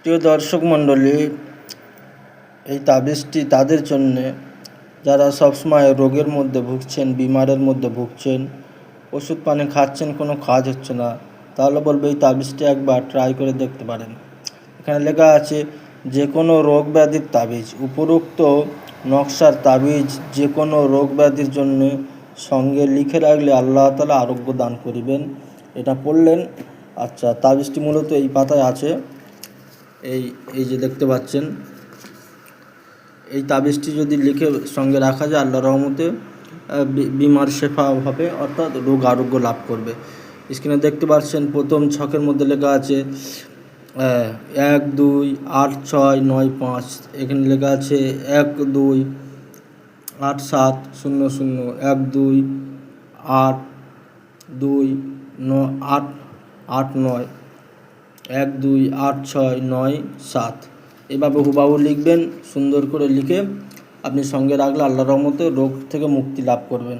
প্রিয় দর্শক মণ্ডলী, এই তাবিজটি তাদের জন্যে যারা সবসময় রোগের মধ্যে ভুগছেন, বিমারের মধ্যে ভুগছেন, ওষুধ পানি খাচ্ছেন, কোনো কাজ হচ্ছে না, তাহলে বলবো এই তাবিজটি একবার ট্রাই করে দেখতে পারেন। এখানে লেখা আছে যে কোনো রোগ ব্যাধির তাবিজ। উপরোক্ত নকশার তাবিজ যে কোনো রোগ ব্যাধির জন্য সঙ্গে লিখে রাখলে আল্লাহ তাআলা আরোগ্য দান করিবেন। এটা পড়লেন। আচ্ছা, তাবিজটি মূলত এই পাতায় আছে, এই যে দেখতে পাচ্ছেন। এই তাবিজটি যদি লিখে সঙ্গে রাখা যায়, আল্লাহর রহমতে বিমার শেফা হবে, অর্থাৎ রোগ আরোগ্য লাভ করবে। স্ক্রিনে দেখতে পাচ্ছেন প্রথম ছকের মধ্যে লেখা আছে 1 2 8 6 9 5। এখানে লেখা আছে 1 2 8 7 0 0 1 2 8 2 9 8 8 9 1 2 8 6 9 7। এভাবে হুবাহু লিখবেন। সুন্দর করে লিখে আপনি সঙ্গে রাখলে আল্লাহর রহমতে রোগ থেকে মুক্তি লাভ করবেন।